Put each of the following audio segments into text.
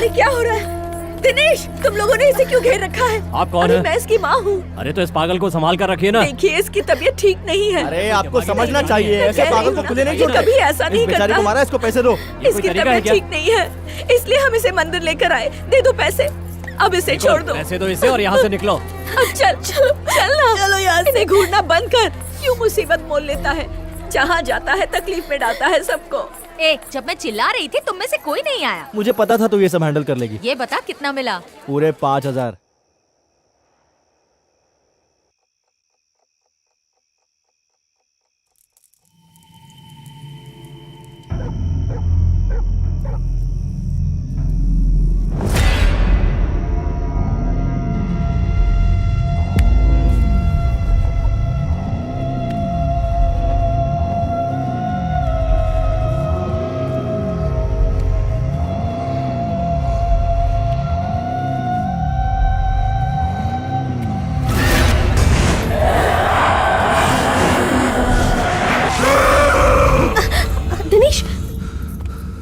अरे क्या हो रहा है दिनेश, तुम लोगों ने इसे क्यों घेर रखा है? आप कौन है? मैं इसकी माँ हूँ। अरे तो इस पागल को संभाल कर रखिए ना। देखिए इसकी तबीयत ठीक नहीं है। अरे आपको समझना चाहिए, ऐसे पागल को खुले नहीं छोड़ते। कभी ऐसा नहीं करता। बेचारी को मारा, इसको पैसे दो। इसकी तबीयत ठीक नहीं है, इसलिए हम इसे मंदिर लेकर आए। दे दो पैसे, अब इसे छोड़ दो। पैसे दो इसे और यहाँ से निकलो। अब चलो यहाँ से। घूरना बंद कर। क्यों मुसीबत मोल लेता है? जहाँ जाता है तकलीफ में डालता है सबको। जब मैं चिल्ला रही थी तुम में से कोई नहीं आया। मुझे पता था तू ये सब हैंडल कर लेगी। ये बता कितना मिला? पूरे 5,000।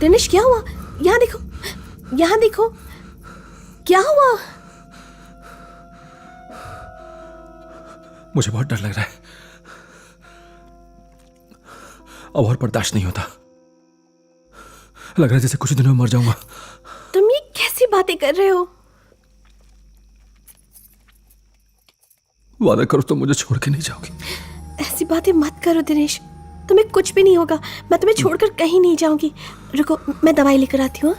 दिनेश क्या हुआ? यहाँ देखो, यहाँ देखो, क्या हुआ? मुझे बहुत डर लग रहा है, अब और बर्दाश्त नहीं होता। लग रहा है जैसे कुछ दिनों में मर जाऊंगा। तुम ये कैसी बातें कर रहे हो? वादा करो तो मुझे छोड़ के नहीं जाओगी। ऐसी बातें मत करो दिनेश, तुम्हें कुछ भी नहीं होगा। मैं तुम्हें छोड़कर कहीं नहीं जाऊंगी। रुको, मैं दवाई लेकर आती हूँ।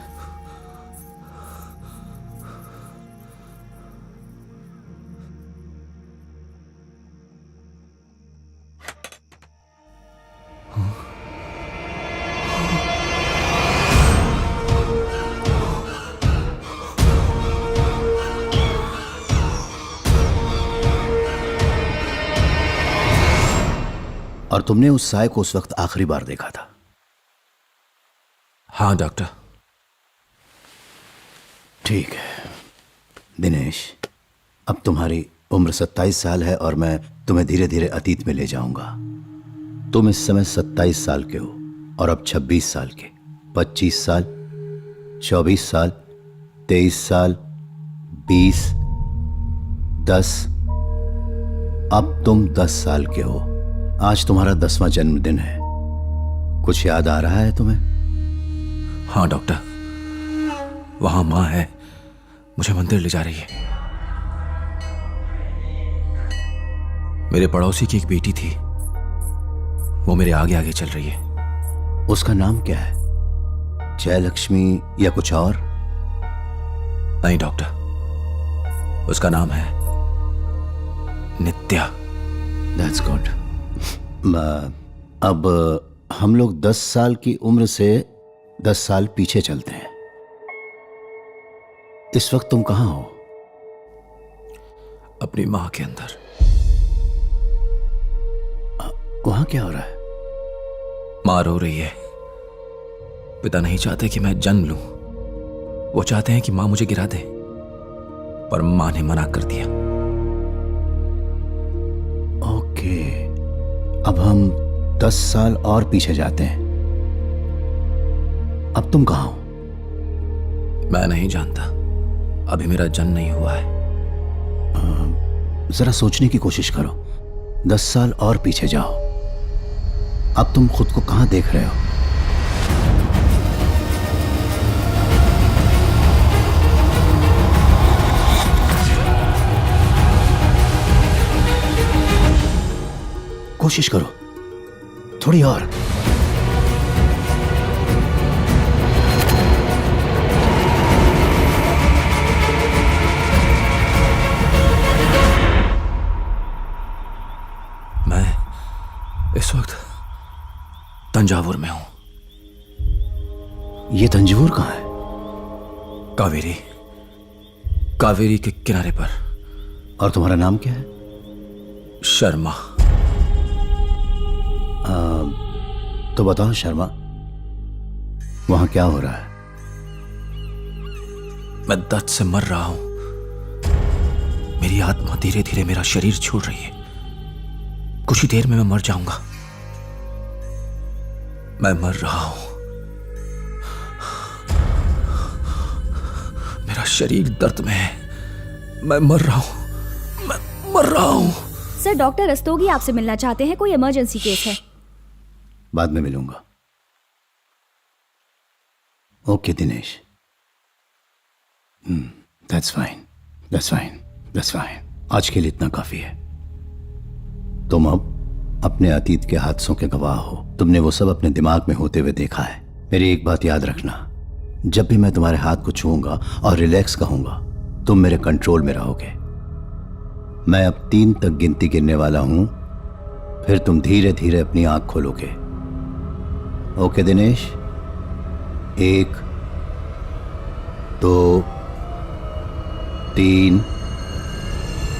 और तुमने उस साय को उस वक्त आखिरी बार देखा था? हाँ डॉक्टर। ठीक है दिनेश, अब तुम्हारी उम्र 27 साल है और मैं तुम्हें धीरे धीरे अतीत में ले जाऊंगा। तुम इस समय 27 साल के हो और अब 26 साल के, 25 साल, 24 साल, 23 साल, 20, 10, अब तुम 10 साल के हो। आज तुम्हारा 10वां जन्मदिन है। कुछ याद आ रहा है तुम्हें? हाँ डॉक्टर, वहां माँ है, मुझे मंदिर ले जा रही है। मेरे पड़ोसी की एक बेटी थी, वो मेरे आगे आगे चल रही है। उसका नाम क्या है? जयलक्ष्मी या कुछ और? नहीं डॉक्टर, उसका नाम है नित्या। That's good. अब हम लोग 10 साल की उम्र से 10 साल पीछे चलते हैं। इस वक्त तुम कहां हो? अपनी मां के अंदर। वहां क्या हो रहा है? मां रो रही है। पिता नहीं चाहते कि मैं जन्म लूं, वो चाहते हैं कि मां मुझे गिरा दे, पर मां ने मना कर दिया। ओके, अब हम 10 साल और पीछे जाते हैं। अब तुम कहां हो? मैं नहीं जानता, अभी मेरा जन्म नहीं हुआ है। जरा सोचने की कोशिश करो। 10 साल और पीछे जाओ। अब तुम खुद को कहां देख रहे हो? कोशिश करो, थोड़ी और। मैं इस वक्त तंजावुर में हूं। ये तंजावुर कहां है? कावेरी, कावेरी के किनारे पर। और तुम्हारा नाम क्या है? शर्मा। तो बताओ शर्मा, वहां क्या हो रहा है? मैं दर्द से मर रहा हूं। मेरी आत्मा धीरे धीरे मेरा शरीर छोड़ रही है। कुछ ही देर में मैं मर जाऊंगा। मैं मर रहा हूं। शरीर दर्द में है। मैं मर रहा हूं। सर, डॉक्टर रस्तोगी आपसे मिलना चाहते हैं, कोई इमरजेंसी केस है। बाद में मिलूंगा। Okay Dinesh, that's fine. आज के लिए इतना काफी है। तुम अब अपने अतीत के हादसों के गवाह हो। तुमने वो सब अपने दिमाग में होते हुए देखा है। मेरी एक बात याद रखना, जब भी मैं तुम्हारे हाथ को छूऊंगा और रिलैक्स कहूंगा, तुम मेरे कंट्रोल में रहोगे। मैं अब 3 तक गिनती गिनने वाला हूं, फिर तुम धीरे धीरे अपनी आंख खोलोगे। ओके दिनेश? 1 2 3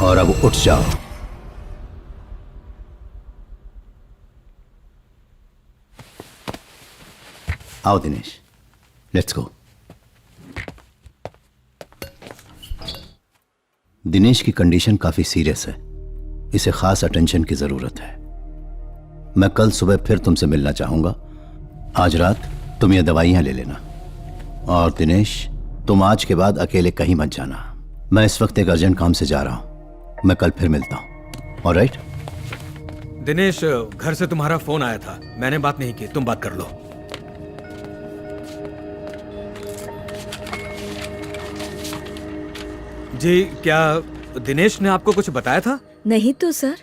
और अब उठ जाओ। आओ दिनेश, लेट्स गो। दिनेश की कंडीशन काफी सीरियस है, इसे खास अटेंशन की जरूरत है। मैं कल सुबह फिर तुमसे मिलना चाहूंगा। आज रात तुम ये दवाइयां ले लेना। और दिनेश, तुम आज के बाद अकेले कहीं मत जाना। मैं इस वक्त एक अर्जेंट काम से जा रहा हूं। मैं कल फिर मिलता हूं। ऑलराइट? दिनेश, घर से तुम्हारा फोन आया था, मैंने बात नहीं की, तुम बात कर लो। जी, क्या दिनेश ने आपको कुछ बताया था? नहीं तो सर,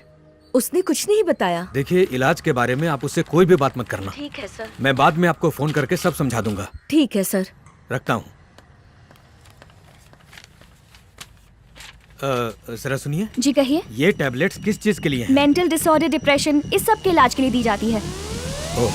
उसने कुछ नहीं बताया। देखिए, इलाज के बारे में आप उससे कोई भी बात मत करना। ठीक है सर। मैं बाद में आपको फोन करके सब समझा दूंगा। ठीक है सर। रखता हूँ। जरा सुनिए। जी कहिए। ये टैबलेट्स किस चीज के लिए हैं? मेंटल डिसऑर्डर, डिप्रेशन, इस सब के इलाज के लिए दी जाती है। ओह।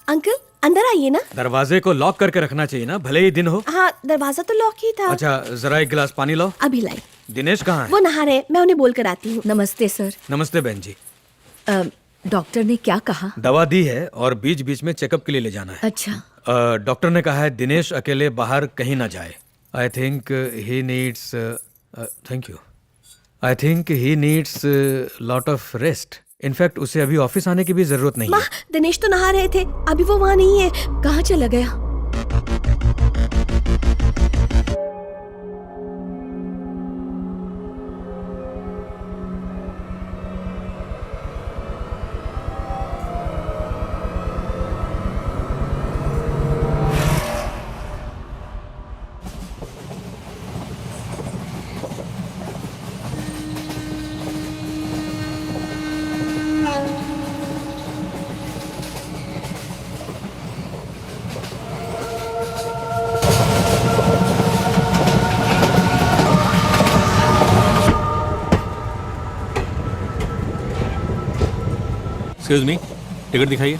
अंकल, अंदर आइए ना। दरवाजे को लॉक करके रखना चाहिए ना, भले ही दिन हो। हाँ, दरवाजा तो लॉक ही था। अच्छा, जरा एक गिलास पानी लाओ। अभी लाई। दिनेश कहाँ है? वो नहा रहे, मैं उन्हें बोल कर आती हूँ। नमस्ते सर। नमस्ते बहन जी। डॉक्टर ने क्या कहा? दवा दी है और बीच बीच में चेकअप के लिए ले जाना है। अच्छा। डॉक्टर ने कहा है दिनेश अकेले बाहर कहीं ना जाए। I think he needs thank you. I think he needs lot of rest. In fact उसे अभी ऑफिस आने की भी जरूरत नहीं माँ, है। दिनेश तो नहा रहे थे, अभी वो वहाँ नहीं है। कहाँ चला गया? एक्सक्यूज मी, टिकट दिखाइए।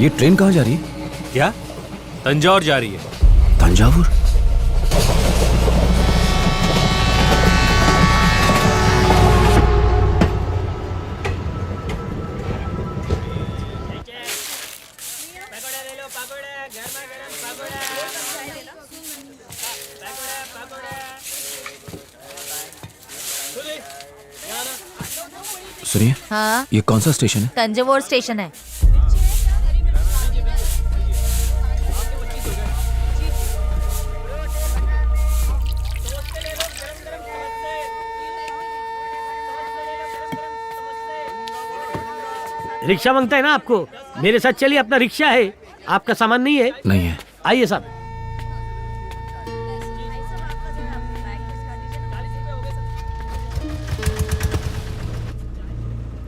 ये ट्रेन कहाँ जा रही है? क्या? तंजौर जा रही है। तंजावुर? सुनिए। हाँ, ये कौन सा स्टेशन है? तंजौर स्टेशन है। रिक्शा मांगता है ना आपको? मेरे साथ चलिए, अपना रिक्शा है। आपका सामान नहीं है? नहीं है। आइए साहब।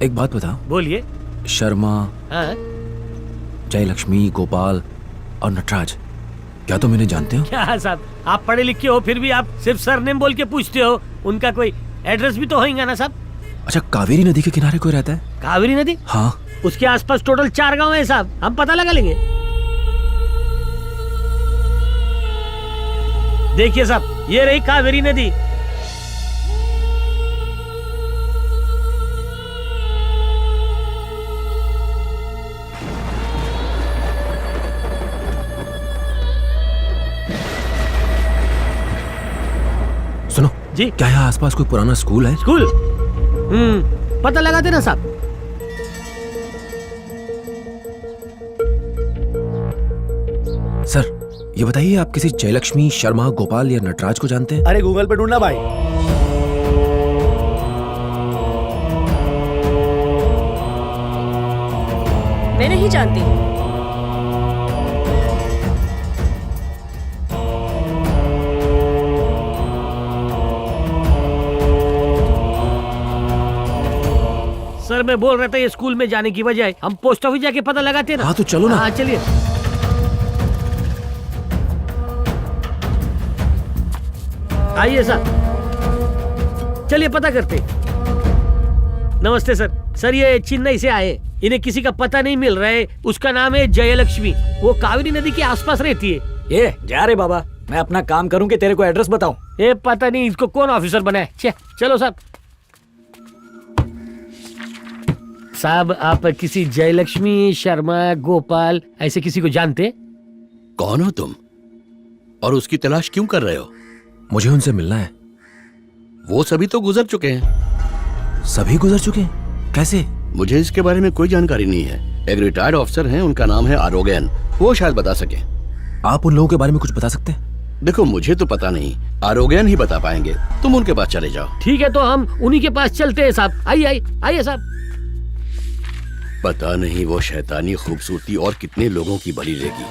एक बात बताओ। बोलिए। शर्मा, हाँ? जय लक्ष्मी, गोपाल और नटराज, क्या तुम इन्हें जानते हो? क्या साहब, आप पढ़े लिखे हो फिर भी आप सिर्फ सरनेम बोल के पूछते हो। उनका कोई एड्रेस भी तो होगा ना साहब? अच्छा, कावेरी नदी के किनारे कोई रहता है? कावेरी नदी? हाँ। उसके आसपास टोटल 4 गांव है साहब, हम पता लगा लेंगे। देखिए साहब, ये रही कावेरी नदी। जी क्या यहाँ आसपास कोई पुराना स्कूल है? स्कूल पता लगाते ना साहब। सर ये बताइए, आप किसी जयलक्ष्मी, शर्मा, गोपाल या नटराज को जानते हैं? अरे गूगल पे ढूंढना भाई। मैं नहीं जानती। सर मैं बोल रहा था ये स्कूल में जाने की बजाय हम पोस्ट ऑफिस जाके पता लगाते ना। हाँ तो चलो ना। हाँ चलिए। आइए सर, चलिए पता करते। नमस्ते सर। सर ये चेन्नई से आए, इन्हें किसी का पता नहीं मिल रहा है। उसका नाम है जयलक्ष्मी, वो कावेरी नदी के आसपास रहती है। ये जा रे बाबा, मैं अपना काम करूं कि तेरे को एड्रेस बताऊं? ये पता नहीं इसको कौन ऑफिसर बनाए। चलो साहब। साहब आप किसी जयलक्ष्मी, शर्मा, गोपाल ऐसे किसी को जानते? कौन हो तुम और उसकी तलाश क्यों कर रहे हो? मुझे उनसे मिलना है। वो सभी तो गुजर चुके हैं। सभी गुजर चुके हैं? कैसे? मुझे इसके बारे में कोई जानकारी नहीं है। एक रिटायर्ड ऑफिसर हैं, उनका नाम है आरोग्यन, वो शायद बता सके। आप उन लोगों के बारे में कुछ बता सकते हैं? देखो मुझे तो पता नहीं, आरोग्यन ही बता पाएंगे। तुम उनके पास चले जाओ। ठीक है तो हम उन्हीं के पास चलते हैं साहब। आइए आइए साहब। पता नहीं वो शैतानी खूबसूरती और कितने लोगों की बलि लेगी।